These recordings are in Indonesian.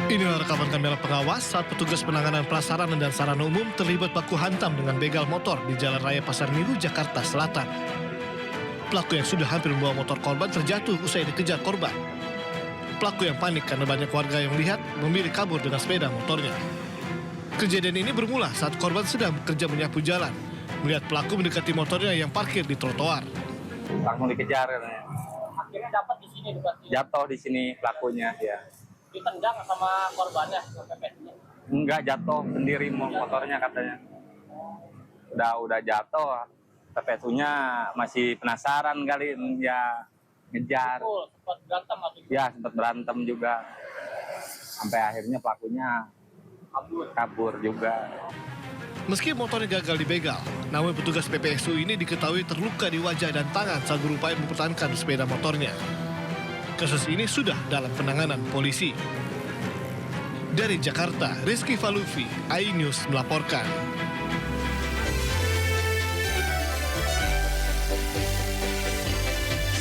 Inilah rekaman kamera pengawas saat petugas penanganan prasarana dan sarana umum terlibat baku hantam dengan begal motor di Jalan Raya Pasar Minggu, Jakarta Selatan. Pelaku yang sudah hampir membawa motor korban terjatuh usai dikejar korban. Pelaku yang panik karena banyak warga yang melihat memilih kabur dengan sepeda motornya. Kejadian ini bermula saat korban sedang bekerja menyapu jalan, melihat pelaku mendekati motornya yang parkir di trotoar. Langsung dikejar katanya. Akhirnya dapat di sini dekatnya. Jatuh di sini pelakunya ya. Ditendang sama korbannya, pepesnya. Enggak, jatuh sendiri motornya katanya. Udah jatuh. Pepesunya masih penasaran kali ya ngejar. Betul, sempat berantem waktu itu. Ya, sempat berantem juga. Sampai akhirnya pelakunya kabur juga. Meski motornya gagal dibegal, namun petugas PPSU ini diketahui terluka di wajah dan tangan saat berupaya mempertahankan sepeda motornya. Kasus ini sudah dalam penanganan polisi. Dari Jakarta, Rizky Falufi, iNews melaporkan.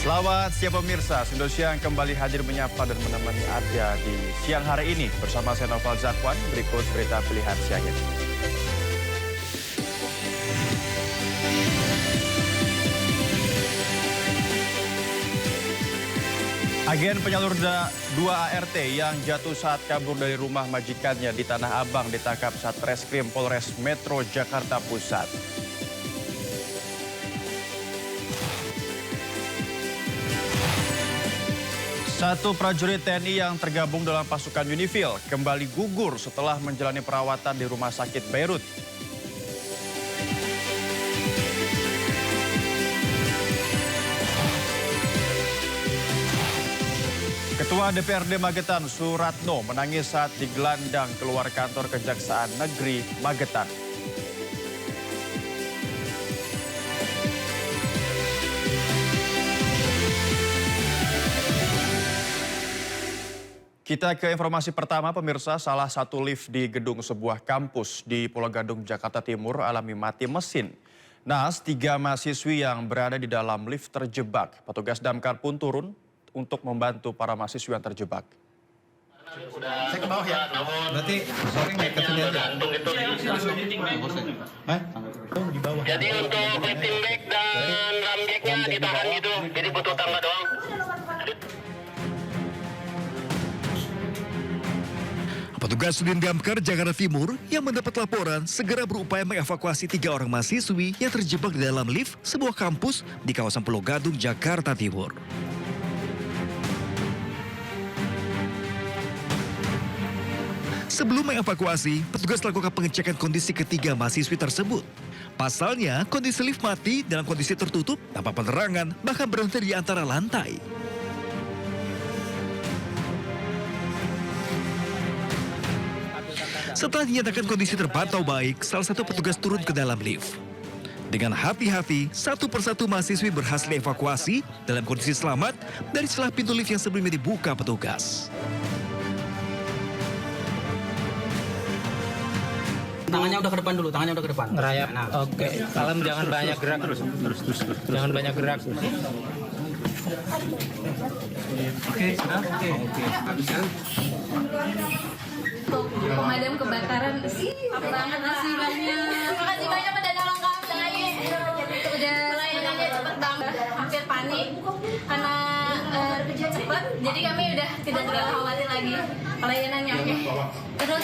Selamat siang pemirsa, Indonesia yang kembali hadir menyapa dan menemani Anda di siang hari ini. Bersama saya Noval Zakwan, berikut berita pilihan siang ini. Agen penyalur 2 ART yang jatuh saat kabur dari rumah majikannya di Tanah Abang ditangkap Satreskrim Polres Metro Jakarta Pusat. Satu prajurit TNI yang tergabung dalam pasukan Unifil kembali gugur setelah menjalani perawatan di Rumah Sakit Beirut. Ketua DPRD Magetan, Suratno, menangis saat digelandang keluar kantor Kejaksaan Negeri Magetan. Kita ke informasi pertama, pemirsa. Salah satu lift di gedung sebuah kampus di Pulau Gadung, Jakarta Timur alami mati mesin. Naas, 3 mahasiswi yang berada di dalam lift terjebak. Petugas damkar pun turun untuk membantu para mahasiswa yang terjebak. Saya ke bawah ya. Berarti sore naik ke sini aja. Hah? Oh, di bawah. Jadi untuk clipping bag dan drum bag-nya ditahan gitu. Jadi butuh tambah doang. Petugas Sudin Damkar Jakarta Timur yang mendapat laporan segera berupaya mengevakuasi 3 orang mahasiswi yang terjebak di dalam lift sebuah kampus di kawasan Pulau Gadung, Jakarta Timur. Sebelum mengevakuasi, petugas melakukan pengecekan kondisi ketiga mahasiswi tersebut. Pasalnya, kondisi lift mati dalam kondisi tertutup, tanpa penerangan, bahkan berhenti di antara lantai. Setelah dinyatakan kondisi terpantau baik, salah satu petugas turun ke dalam lift. Dengan hati-hati, satu persatu mahasiswi berhasil dievakuasi dalam kondisi selamat dari celah pintu lift yang sebelumnya dibuka petugas. Tangannya udah ke depan dulu, tangannya udah ke depan. Ngerayap. Nah, Oke, kalem jangan banyak gerak. Terus. Jangan banyak gerak. Oke, sudah. Oke. Pemadam kebakaran banget, makasih banyak udah nolong kami, udah pelayanannya cepet banget, hampir panik karena cepet, jadi kami udah tidak terlalu khawatir lagi pelayanannya. Terus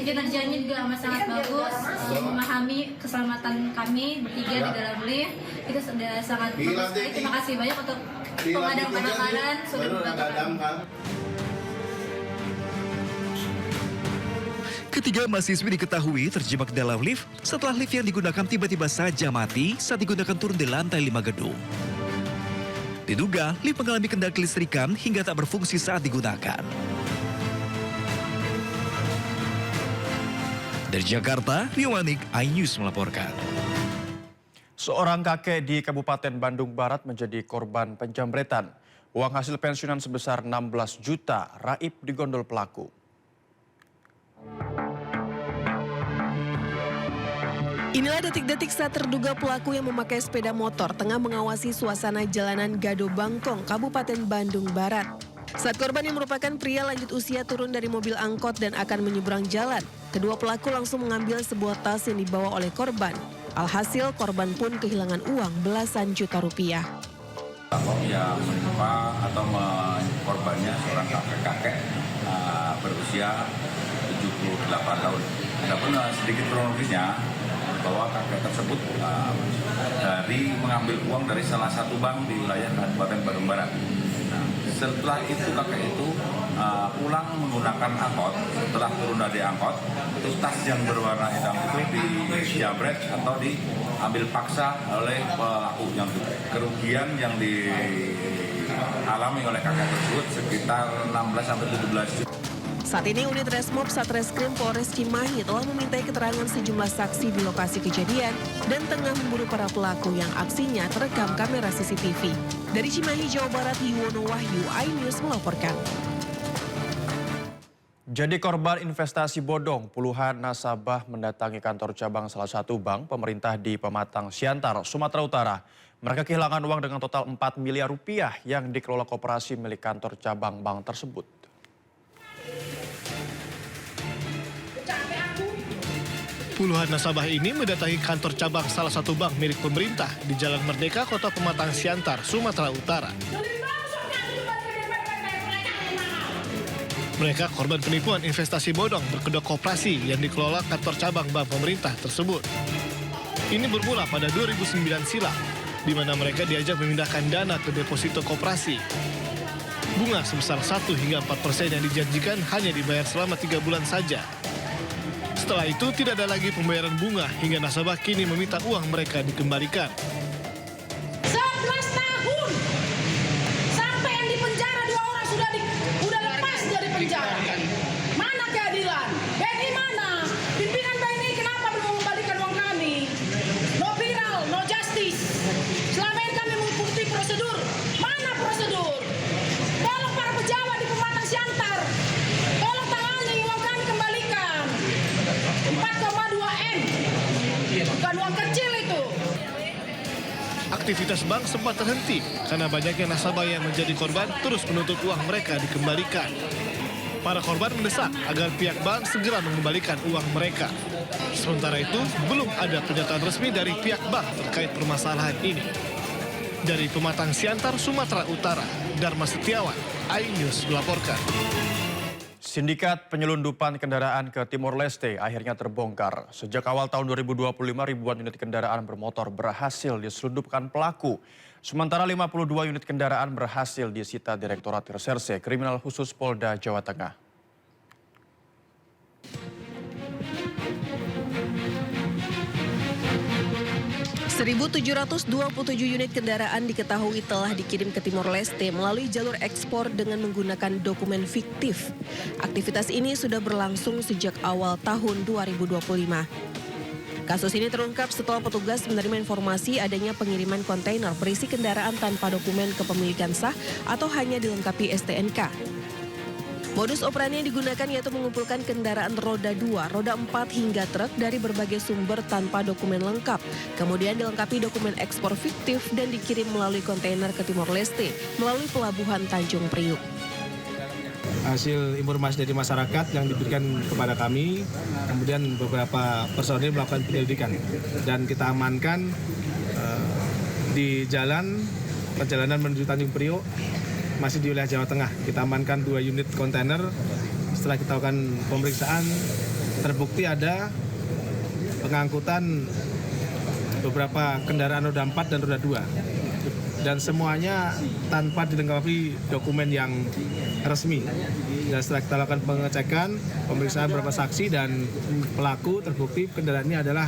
kinerjanya juga amat sangat bagus, memahami keselamatan kami bertiga di dalam lift, itu sudah sangat bagus. Terima kasih banyak untuk pemadam kebakaran sudah membantu kami. Ketiga mahasiswi diketahui terjebak dalam lift setelah lift yang digunakan tiba-tiba saja mati saat digunakan turun di lantai 5 gedung. Diduga, lift mengalami kendala kelistrikan hingga tak berfungsi saat digunakan. Dari Jakarta, Rio Manik, iNews melaporkan. Seorang kakek di Kabupaten Bandung Barat menjadi korban penjamretan. Uang hasil pensiunan sebesar 16 juta raib digondol pelaku. Inilah detik-detik saat terduga pelaku yang memakai sepeda motor tengah mengawasi suasana jalanan Gado Bangkong, Kabupaten Bandung Barat. Saat korban yang merupakan pria lanjut usia turun dari mobil angkot dan akan menyeberang jalan, kedua pelaku langsung mengambil sebuah tas yang dibawa oleh korban. Alhasil korban pun kehilangan uang belasan juta rupiah. Yang menimpa atau korbannya seorang kakek berusia 78 tahun. Adapun sedikit kronologisnya bahwa kakek tersebut dari mengambil uang dari salah satu bank di wilayah Kabupaten Bandung Barat. Setelah itu kakek itu pulang menggunakan angkot. Setelah turun dari angkot, itu tas yang berwarna hitam itu dijabret atau diambil paksa oleh pelaku. Yang kerugian yang dialami oleh kakek tersebut sekitar 16-17 juta. Saat ini unit Resmob Satreskrim Polres Cimahi telah memintai keterangan sejumlah saksi di lokasi kejadian dan tengah memburu para pelaku yang aksinya terekam kamera CCTV. Dari Cimahi, Jawa Barat, Yuwono Wahyu, iNews melaporkan. Jadi korban investasi bodong, puluhan nasabah mendatangi kantor cabang salah satu bank pemerintah di Pematang Siantar, Sumatera Utara. Mereka kehilangan uang dengan total 4 miliar rupiah yang dikelola koperasi milik kantor cabang bank tersebut. Puluhan nasabah ini mendatangi kantor cabang salah satu bank milik pemerintah di Jalan Merdeka, Kota Pematang Siantar, Sumatera Utara. Mereka korban penipuan investasi bodong berkedok koperasi yang dikelola kantor cabang bank pemerintah tersebut. Ini bermula pada 2009 silam, di mana mereka diajak memindahkan dana ke deposito koperasi. Bunga sebesar 1 hingga 4% yang dijanjikan hanya dibayar selama 3 bulan saja. Setelah itu tidak ada lagi pembayaran bunga hingga nasabah kini meminta uang mereka dikembalikan. 11 tahun sampai yang di penjara 2 orang sudah lepas dari penjara. Mana keadilan? BNI mana? Pimpinan BNI kenapa belum mengembalikan uang kami? No viral, no justice. Selama ini kami mengikuti prosedur. Mana prosedur? Tolong para pejabat di Pematang Siantar. Tolong tangani uang kami kembalikan. 4,2 M. Bukan uang kecil itu. Aktivitas bank sempat terhenti karena banyaknya nasabah yang menjadi korban terus menuntut uang mereka dikembalikan. Para korban mendesak agar pihak bank segera mengembalikan uang mereka. Sementara itu, belum ada pernyataan resmi dari pihak bank terkait permasalahan ini. Dari Pematang Siantar, Sumatera Utara, Dharma Setiawan, iNews melaporkan. Sindikat penyelundupan kendaraan ke Timor Leste akhirnya terbongkar. Sejak awal tahun 2025, ribuan unit kendaraan bermotor berhasil diselundupkan pelaku. Sementara 52 unit kendaraan berhasil disita Direktorat Reserse Kriminal Khusus Polda Jawa Tengah. ...1.727 unit kendaraan diketahui telah dikirim ke Timor Leste melalui jalur ekspor dengan menggunakan dokumen fiktif. Aktivitas ini sudah berlangsung sejak awal tahun 2025. Kasus ini terungkap setelah petugas menerima informasi adanya pengiriman kontainer berisi kendaraan tanpa dokumen kepemilikan sah atau hanya dilengkapi STNK. Modus operandi yang digunakan yaitu mengumpulkan kendaraan roda 2, roda 4 hingga truk dari berbagai sumber tanpa dokumen lengkap. Kemudian dilengkapi dokumen ekspor fiktif dan dikirim melalui kontainer ke Timor Leste melalui pelabuhan Tanjung Priuk. Hasil informasi dari masyarakat yang diberikan kepada kami, kemudian beberapa personil melakukan penyelidikan dan kita amankan di jalan perjalanan menuju Tanjung Priok. Masih di wilayah Jawa Tengah. Kita amankan 2 unit kontainer. Setelah kita lakukan pemeriksaan, terbukti ada pengangkutan beberapa kendaraan roda 4 dan roda 2. Dan semuanya tanpa dilengkapi dokumen yang resmi. Dan setelah kita lakukan pengecekan, pemeriksaan beberapa saksi dan pelaku, terbukti kendaraan ini adalah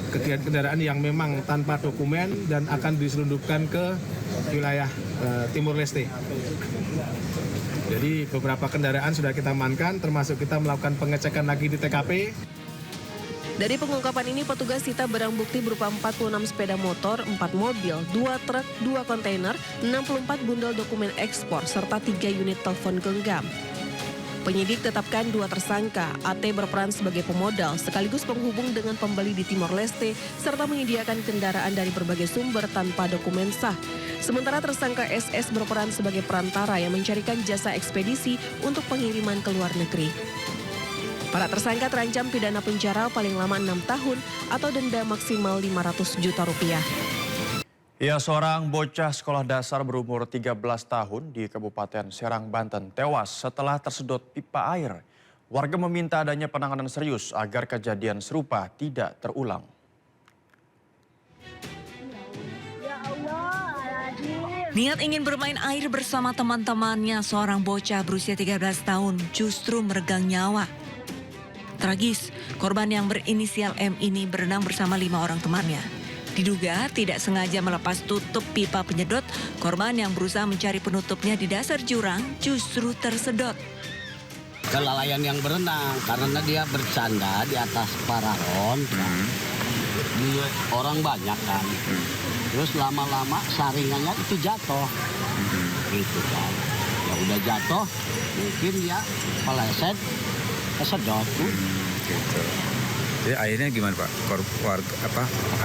kendaraan yang memang tanpa dokumen dan akan diselundupkan ke wilayah Timor Leste. Jadi beberapa kendaraan sudah kita amankan, termasuk kita melakukan pengecekan lagi di TKP. Dari pengungkapan ini, petugas sita barang bukti berupa 46 sepeda motor, 4 mobil, 2 truk, 2 kontainer, 64 bundel dokumen ekspor, serta 3 unit telepon genggam. Penyidik tetapkan 2 tersangka. AT berperan sebagai pemodal sekaligus penghubung dengan pembeli di Timor Leste serta menyediakan kendaraan dari berbagai sumber tanpa dokumen sah. Sementara tersangka SS berperan sebagai perantara yang mencarikan jasa ekspedisi untuk pengiriman ke luar negeri. Para tersangka terancam pidana penjara paling lama 6 tahun atau denda maksimal 500 juta rupiah. Ya, seorang bocah sekolah dasar berumur 13 tahun di Kabupaten Serang, Banten tewas setelah tersedot pipa air. Warga meminta adanya penanganan serius agar kejadian serupa tidak terulang. Niat ingin bermain air bersama teman-temannya, seorang bocah berusia 13 tahun justru meregang nyawa. Tragis, korban yang berinisial M ini berenang bersama 5 orang temannya. Diduga tidak sengaja melepas tutup pipa penyedot, korban yang berusaha mencari penutupnya di dasar jurang justru tersedot. Kelalaian yang berenang karena dia bercanda di atas pararon. Orang banyak kan. Terus lama-lama saringannya itu jatuh. Gitu kan. Ya udah jatuh, mungkin ya peleset, kesedot. Gitu. Jadi akhirnya gimana Pak?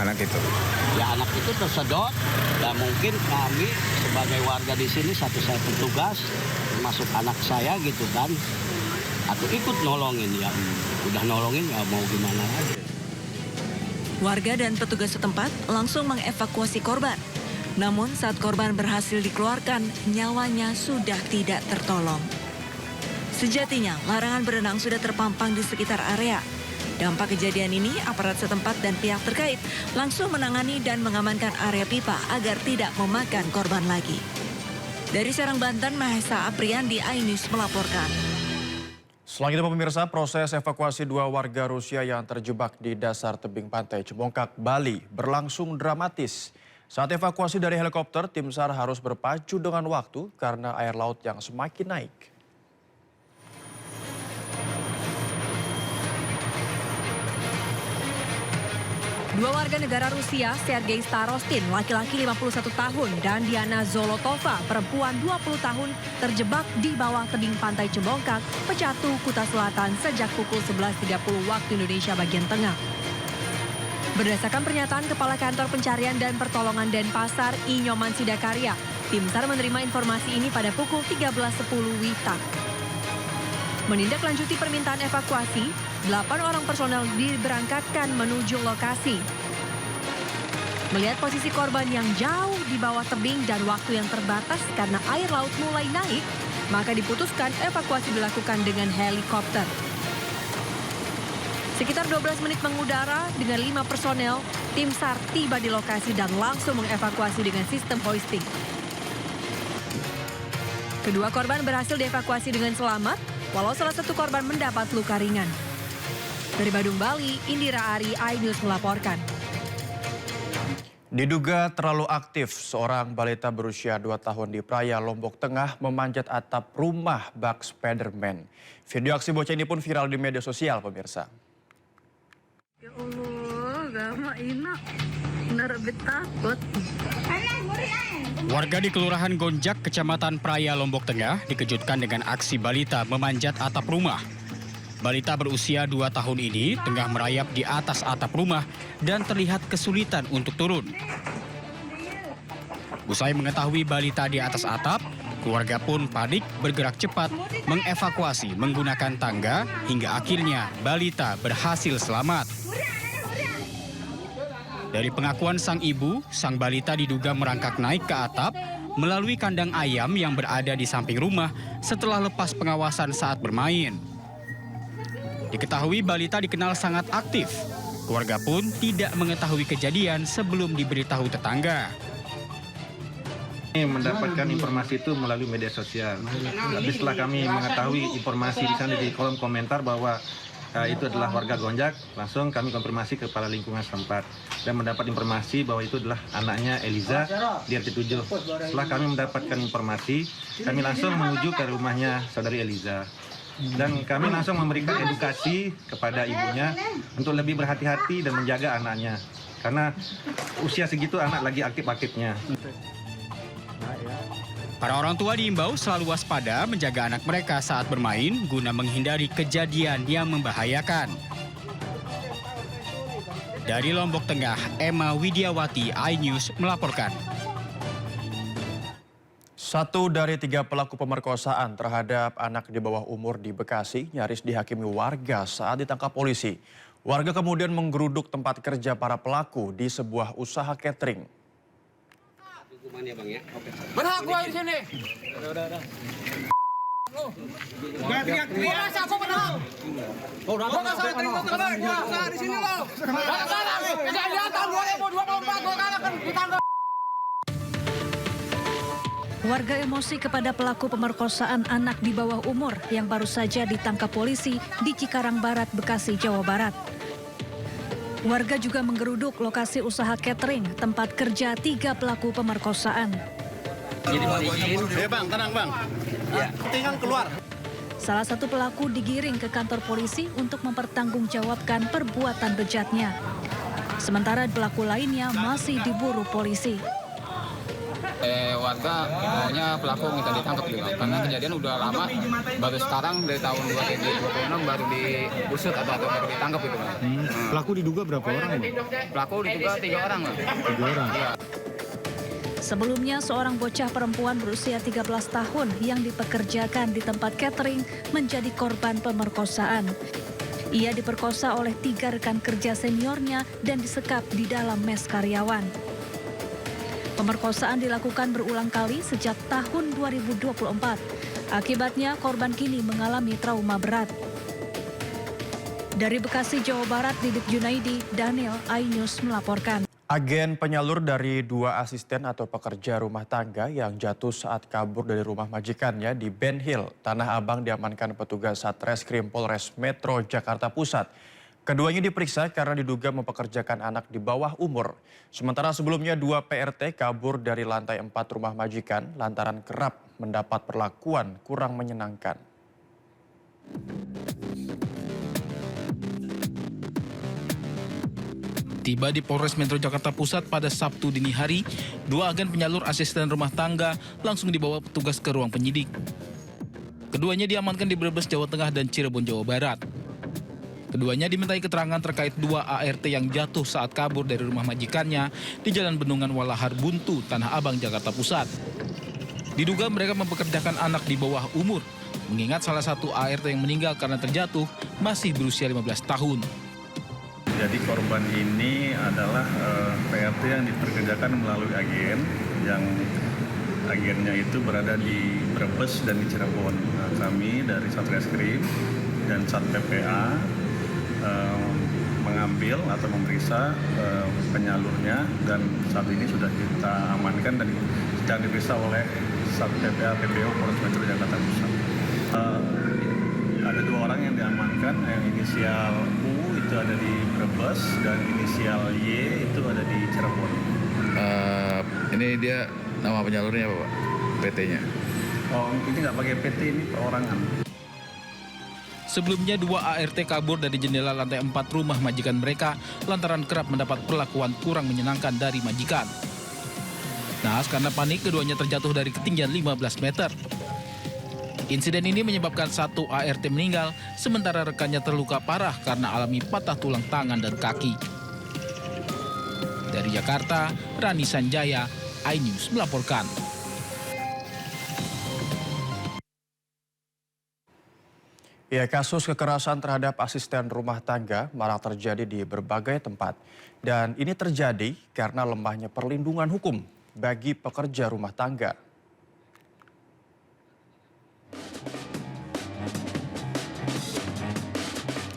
Anak itu? Ya anak itu tersedot. Dan mungkin kami sebagai warga di sini saya petugas, termasuk anak saya gitu kan. Aku ikut nolongin ya. Udah nolongin ya mau gimana lagi. Warga dan petugas setempat langsung mengevakuasi korban. Namun saat korban berhasil dikeluarkan, nyawanya sudah tidak tertolong. Sejatinya, larangan berenang sudah terpampang di sekitar area. Dampak kejadian ini, aparat setempat dan pihak terkait langsung menangani dan mengamankan area pipa agar tidak memakan korban lagi. Dari Serang, Banten, Mahesa Apriandi, iNews melaporkan. Selanjutnya pemirsa, proses evakuasi 2 warga Rusia yang terjebak di dasar tebing pantai Cebongkak, Bali berlangsung dramatis. Saat evakuasi dari helikopter, tim SAR harus berpacu dengan waktu karena air laut yang semakin naik. Dua warga negara Rusia, Sergei Starostin, laki-laki 51 tahun, dan Diana Zolotova, perempuan 20 tahun, terjebak di bawah tebing pantai Cebongkak, Pecatu, Kuta Selatan sejak pukul 11.30 waktu Indonesia bagian tengah. Berdasarkan pernyataan Kepala Kantor Pencarian dan Pertolongan Denpasar, I. Nyoman Sidakarya, tim SAR menerima informasi ini pada pukul 13.10 WITA. Menindaklanjuti permintaan evakuasi, 8 orang personel diberangkatkan menuju lokasi. Melihat posisi korban yang jauh di bawah tebing dan waktu yang terbatas karena air laut mulai naik, maka diputuskan evakuasi dilakukan dengan helikopter. Sekitar 12 menit mengudara dengan 5 personel, tim SAR tiba di lokasi dan langsung mengevakuasi dengan sistem hoisting. Kedua korban berhasil dievakuasi dengan selamat, walau salah satu korban mendapat luka ringan. Dari Badung, Bali, Indira Ari, iNews melaporkan. Diduga terlalu aktif, seorang balita berusia 2 tahun di Praia, Lombok Tengah memanjat atap rumah bak Spiderman. Video aksi bocah ini pun viral di media sosial, pemirsa. Ya Allah, gama enak. Benar takut. Warga di Kelurahan Gonjak, Kecamatan Praia, Lombok Tengah dikejutkan dengan aksi balita memanjat atap rumah. Balita berusia 2 tahun ini tengah merayap di atas atap rumah dan terlihat kesulitan untuk turun. Usai mengetahui balita di atas atap, keluarga pun panik bergerak cepat mengevakuasi menggunakan tangga hingga akhirnya balita berhasil selamat. Dari pengakuan sang ibu, sang balita diduga merangkak naik ke atap melalui kandang ayam yang berada di samping rumah setelah lepas pengawasan saat bermain. Diketahui balita dikenal sangat aktif. Keluarga pun tidak mengetahui kejadian sebelum diberitahu tetangga. Mendapatkan informasi itu melalui media sosial. Tapi setelah kami mengetahui informasi di sana di kolom komentar bahwa itu adalah warga Gonjak, langsung kami konfirmasi ke kepala lingkungan setempat dan mendapat informasi bahwa itu adalah anaknya Eliza di RT 7. Setelah kami mendapatkan informasi, kami langsung menuju ke rumahnya saudari Eliza. Dan kami langsung memberikan edukasi kepada ibunya untuk lebih berhati-hati dan menjaga anaknya. Karena usia segitu anak lagi aktif-aktifnya. Para orang tua diimbau selalu waspada menjaga anak mereka saat bermain guna menghindari kejadian yang membahayakan. Dari Lombok Tengah, Emma Widiawati, iNews melaporkan. 1 dari 3 pelaku pemerkosaan terhadap anak di bawah umur di Bekasi nyaris dihakimi warga saat ditangkap polisi. Warga kemudian menggeruduk tempat kerja para pelaku di sebuah usaha catering. Berhak gua di sini. Udah. Gak teriak-teriak. Masa aku berhak? Gua gak salah terima teman. Gua di sini lo. Gak salah. Kejadian tahun 2024 gua kalahkan di tanggal. Warga emosi kepada pelaku pemerkosaan anak di bawah umur yang baru saja ditangkap polisi di Cikarang Barat, Bekasi, Jawa Barat. Warga juga menggeruduk lokasi usaha catering tempat kerja 3 pelaku pemerkosaan. Jadi mau izin. Bang, tenang bang. Ya, tinggal keluar. Salah satu pelaku digiring ke kantor polisi untuk mempertanggungjawabkan perbuatan bejatnya. Sementara pelaku lainnya masih diburu polisi. Warga maunya pelaku minta ditangkap juga karena kejadian udah lama, baru sekarang dari tahun 2026 baru diusut atau baru ditangkap gitu Bang. Pelaku diduga berapa orang? Pelaku diduga 3 orang lah. 3 orang? Iya. Sebelumnya seorang bocah perempuan berusia 13 tahun yang dipekerjakan di tempat catering menjadi korban pemerkosaan. Ia diperkosa oleh 3 rekan kerja seniornya dan disekap di dalam mes karyawan. Pemerkosaan dilakukan berulang kali sejak tahun 2024. Akibatnya korban kini mengalami trauma berat. Dari Bekasi, Jawa Barat, Didit Junaidi, Daniel, iNews melaporkan. Agen penyalur dari 2 asisten atau pekerja rumah tangga yang jatuh saat kabur dari rumah majikannya di Ben Hill, Tanah Abang diamankan petugas Satreskrim Polres Metro Jakarta Pusat. Keduanya diperiksa karena diduga mempekerjakan anak di bawah umur. Sementara sebelumnya 2 PRT kabur dari lantai 4 rumah majikan lantaran kerap mendapat perlakuan kurang menyenangkan. Tiba di Polres Metro Jakarta Pusat pada Sabtu dini hari, 2 agen penyalur asisten rumah tangga langsung dibawa petugas ke ruang penyidik. Keduanya diamankan di Brebes, Jawa Tengah dan Cirebon, Jawa Barat. Keduanya dimintai keterangan terkait 2 ART yang jatuh saat kabur dari rumah majikannya di Jalan Bendungan Walahar Buntu, Tanah Abang, Jakarta Pusat. Diduga mereka mempekerjakan anak di bawah umur, mengingat salah satu ART yang meninggal karena terjatuh masih berusia 15 tahun. Jadi korban ini adalah PRT yang dipekerjakan melalui agen, yang agennya itu berada di Brebes dan di Cirebon. Nah, kami dari Satreskrim dan Sat PPA mengambil atau memeriksa penyalurnya dan saat ini sudah kita amankan dan sedang diperiksa oleh Sat PPA PPO Polres Metro Jakarta Pusat. Ada 2 orang yang diamankan, yang inisial U itu ada di Brebes dan inisial Y itu ada di Cirebon. Ini dia nama penyalurnya apa Pak? PT-nya? Oh, ini nggak pakai PT, ini perorangan. Sebelumnya 2 ART kabur dari jendela lantai 4 rumah majikan mereka lantaran kerap mendapat perlakuan kurang menyenangkan dari majikan. Naas karena panik keduanya terjatuh dari ketinggian 15 meter. Insiden ini menyebabkan 1 ART meninggal, sementara rekannya terluka parah karena alami patah tulang tangan dan kaki. Dari Jakarta, Rani Sanjaya, iNews melaporkan. Ya, kasus kekerasan terhadap asisten rumah tangga marak terjadi di berbagai tempat. Dan ini terjadi karena lemahnya perlindungan hukum bagi pekerja rumah tangga.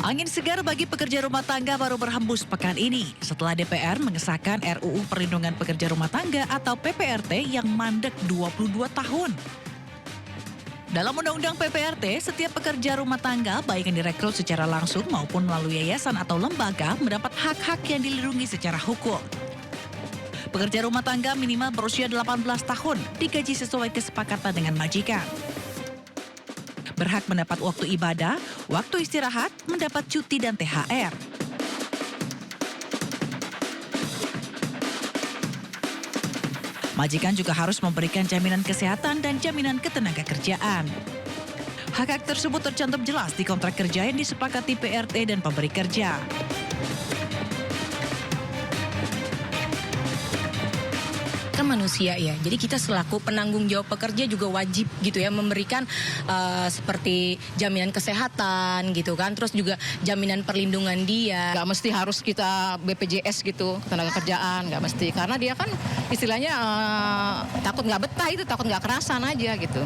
Angin segar bagi pekerja rumah tangga baru berhembus pekan ini setelah DPR mengesahkan RUU Perlindungan Pekerja Rumah Tangga atau PPRT yang mandek 22 tahun. Dalam Undang-Undang PPRT, setiap pekerja rumah tangga baik yang direkrut secara langsung maupun melalui yayasan atau lembaga mendapat hak-hak yang dilindungi secara hukum. Pekerja rumah tangga minimal berusia 18 tahun, digaji sesuai kesepakatan dengan majikan. Berhak mendapat waktu ibadah, waktu istirahat, mendapat cuti dan THR. Majikan juga harus memberikan jaminan kesehatan dan jaminan ketenagakerjaan. Hak-hak tersebut tercantum jelas di kontrak kerja yang disepakati PRT dan pemberi kerja. Kan manusia ya, jadi kita selaku penanggung jawab pekerja juga wajib gitu ya memberikan seperti jaminan kesehatan gitu kan, terus juga jaminan perlindungan dia. Gak mesti harus kita BPJS gitu, tenaga kerjaan, gak mesti, karena dia kan istilahnya takut gak betah itu, takut gak kerasan aja gitu.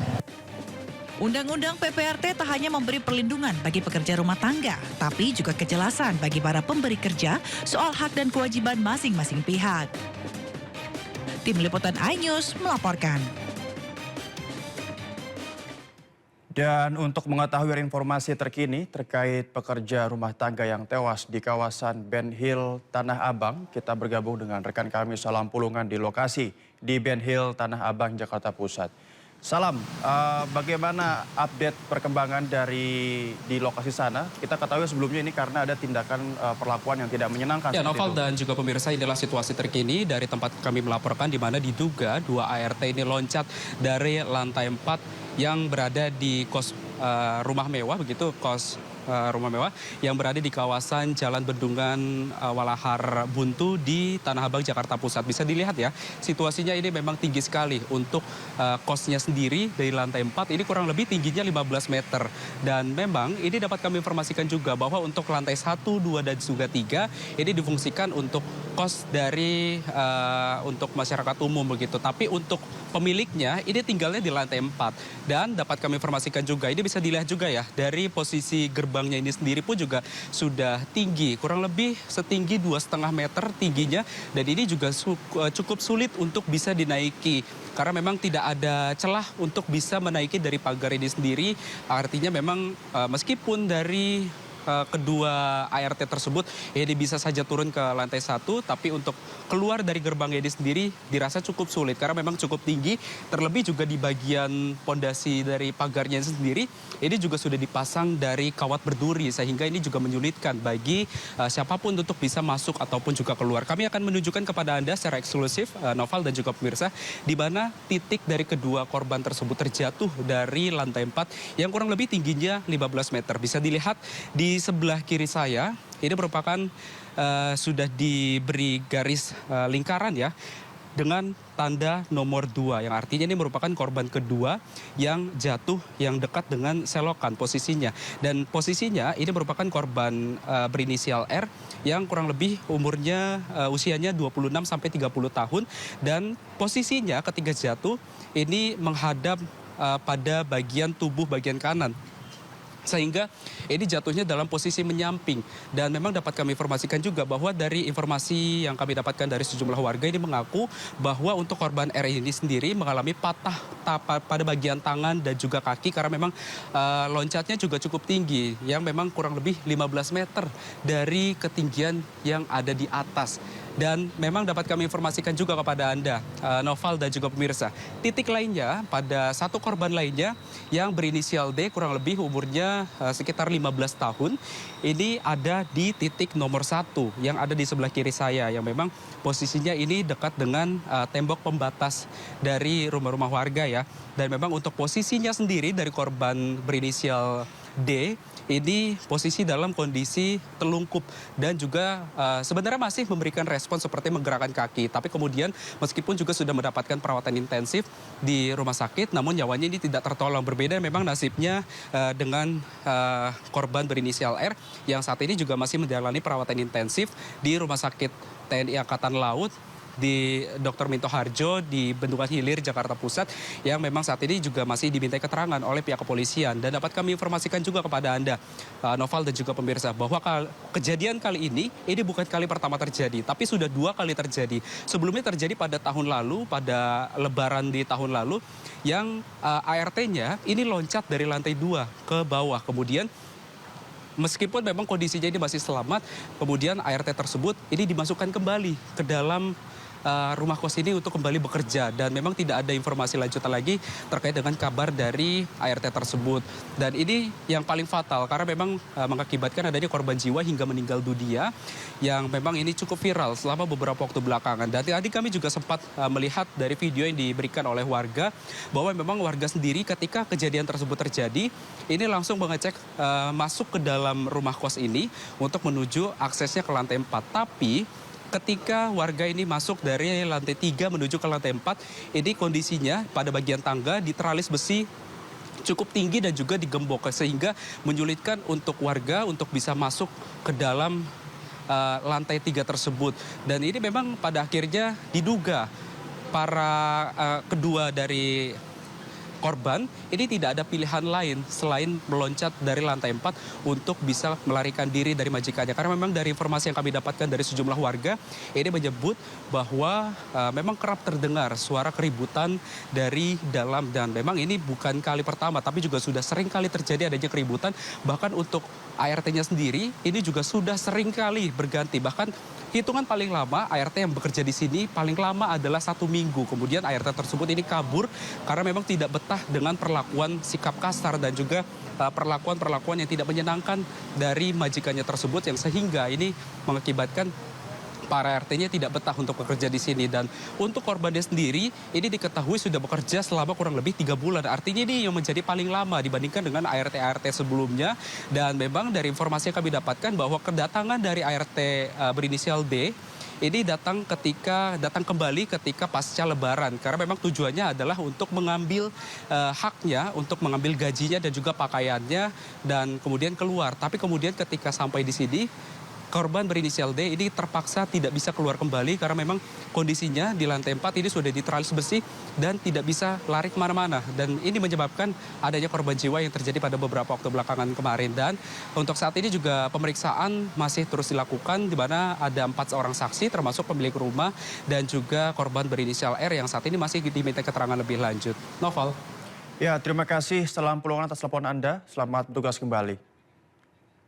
Undang-undang PPRT tak hanya memberi perlindungan bagi pekerja rumah tangga, tapi juga kejelasan bagi para pemberi kerja soal hak dan kewajiban masing-masing pihak. Tim Liputan iNews melaporkan. Dan untuk mengetahui informasi terkini terkait pekerja rumah tangga yang tewas di kawasan Ben Hill, Tanah Abang, kita bergabung dengan rekan kami Salam Pulungan di lokasi di Ben Hill, Tanah Abang, Jakarta Pusat. Salam, bagaimana update perkembangan di lokasi sana? Kita ketahui sebelumnya ini karena ada tindakan perlakuan yang tidak menyenangkan. Ya, Noval dan juga pemirsa, inilah situasi terkini dari tempat kami melaporkan di mana diduga 2 ART ini loncat dari lantai 4 yang berada di kos rumah mewah, begitu, rumah mewah yang berada di kawasan Jalan Bendungan Walahar Buntu di Tanah Abang, Jakarta Pusat. Bisa dilihat ya, situasinya ini memang tinggi sekali. Untuk kosnya sendiri dari lantai 4 ini kurang lebih tingginya 15 meter. Dan memang ini dapat kami informasikan juga bahwa untuk lantai 1, 2, dan juga 3 ini difungsikan untuk kos dari untuk masyarakat umum begitu. Tapi untuk pemiliknya ini tinggalnya di lantai 4. Dan dapat kami informasikan juga, ini bisa dilihat juga ya, dari posisi gerbangnya ini sendiri pun juga sudah tinggi, kurang lebih setinggi 2,5 meter tingginya, dan ini juga cukup sulit untuk bisa dinaiki karena memang tidak ada celah untuk bisa menaiki dari pagar ini sendiri. Artinya memang meskipun dari kedua ART tersebut ini bisa saja turun ke lantai 1, tapi untuk keluar dari gerbang ini sendiri dirasa cukup sulit karena memang cukup tinggi. Terlebih juga di bagian pondasi dari pagarnya sendiri ini juga sudah dipasang dari kawat berduri, sehingga ini juga menyulitkan bagi siapapun untuk bisa masuk ataupun juga keluar. Kami akan menunjukkan kepada Anda secara eksklusif, Noval dan juga pemirsa, di mana titik dari kedua korban tersebut terjatuh dari lantai 4 yang kurang lebih tingginya 15 meter. Bisa dilihat di sebelah kiri saya, ini merupakan sudah diberi garis lingkaran ya, dengan tanda nomor 2, yang artinya ini merupakan korban kedua yang jatuh yang dekat dengan selokan posisinya. Dan posisinya ini merupakan korban berinisial R yang kurang lebih umurnya usianya 26 sampai 30 tahun, dan posisinya ketika jatuh ini menghadap pada bagian tubuh bagian kanan, sehingga ini jatuhnya dalam posisi menyamping. Dan memang dapat kami informasikan juga bahwa dari informasi yang kami dapatkan dari sejumlah warga ini mengaku bahwa untuk korban R ini sendiri mengalami patah pada bagian tangan dan juga kaki karena memang loncatnya juga cukup tinggi, yang memang kurang lebih 15 meter dari ketinggian yang ada di atas. Dan memang dapat kami informasikan juga kepada Anda, Noval dan juga pemirsa, titik lainnya pada satu korban lainnya yang berinisial D, kurang lebih umurnya sekitar 15 tahun. Ini ada di titik nomor 1 yang ada di sebelah kiri saya, yang memang posisinya ini dekat dengan tembok pembatas dari rumah-rumah warga ya. Dan memang untuk posisinya sendiri dari korban berinisial D, ini posisi dalam kondisi telungkup dan juga sebenarnya masih memberikan respon seperti menggerakkan kaki. Tapi kemudian meskipun juga sudah mendapatkan perawatan intensif di rumah sakit, namun nyawanya ini tidak tertolong. Berbeda memang nasibnya dengan korban berinisial R yang saat ini juga masih menjalani perawatan intensif di Rumah Sakit TNI Angkatan Laut di Dr. Minto Harjo di Bendungan Hilir, Jakarta Pusat, yang memang saat ini juga masih dimintai keterangan oleh pihak kepolisian. Dan dapat kami informasikan juga kepada Anda, Noval dan juga pemirsa, bahwa kejadian kali ini bukan kali pertama terjadi, tapi sudah 2 kali terjadi. Sebelumnya terjadi pada tahun lalu, pada Lebaran di tahun lalu, yang ART-nya ini loncat dari lantai 2 ke bawah. Kemudian meskipun memang kondisinya ini masih selamat, kemudian ART tersebut ini dimasukkan kembali ke dalam rumah kos ini untuk kembali bekerja dan memang tidak ada informasi lanjutan lagi terkait dengan kabar dari ART tersebut. Dan ini yang paling fatal karena memang mengakibatkan adanya korban jiwa hingga meninggal dunia yang memang ini cukup viral selama beberapa waktu belakangan. Dan tadi kami juga sempat melihat dari video yang diberikan oleh warga bahwa memang warga sendiri ketika kejadian tersebut terjadi ini langsung mengecek masuk ke dalam rumah kos ini untuk menuju aksesnya ke lantai 4. Tapi ketika warga ini masuk dari lantai 3 menuju ke lantai 4, ini kondisinya pada bagian tangga di teralis besi cukup tinggi dan juga digembok sehingga menyulitkan untuk warga untuk bisa masuk ke dalam lantai 3 tersebut. Dan ini memang pada akhirnya diduga para kedua dari korban ini tidak ada pilihan lain selain meloncat dari lantai 4 untuk bisa melarikan diri dari majikannya. Karena memang dari informasi yang kami dapatkan dari sejumlah warga ini menyebut bahwa memang kerap terdengar suara keributan dari dalam dan memang ini bukan kali pertama tapi juga sudah sering kali terjadi adanya keributan. Bahkan untuk ART-nya sendiri ini juga sudah sering kali berganti. Bahkan hitungan paling lama ART yang bekerja di sini paling lama adalah 1 minggu. Kemudian ART tersebut ini kabur karena memang tidak betah dengan perlakuan sikap kasar dan juga perlakuan-perlakuan yang tidak menyenangkan dari majikannya tersebut yang sehingga ini mengakibatkan para RT-nya tidak betah untuk bekerja di sini. Dan untuk korbannya sendiri ini diketahui sudah bekerja selama kurang lebih 3 bulan. Artinya ini yang menjadi paling lama dibandingkan dengan ART-ART sebelumnya. Dan memang dari informasi yang kami dapatkan bahwa kedatangan dari ART berinisial D ini datang kembali ketika pasca Lebaran karena memang tujuannya adalah untuk mengambil haknya, untuk mengambil gajinya dan juga pakaiannya dan kemudian keluar. Tapi kemudian ketika sampai di sini korban berinisial D ini terpaksa tidak bisa keluar kembali karena memang kondisinya di lantai 4 ini sudah diteralis besi dan tidak bisa lari kemana-mana. Dan ini menyebabkan adanya korban jiwa yang terjadi pada beberapa waktu belakangan kemarin. Dan untuk saat ini juga pemeriksaan masih terus dilakukan di mana ada 4 orang saksi termasuk pemilik rumah dan juga korban berinisial R yang saat ini masih diminta keterangan lebih lanjut. Noval. Ya, terima kasih Salam Pulungan atas laporan Anda. Selamat bertugas kembali.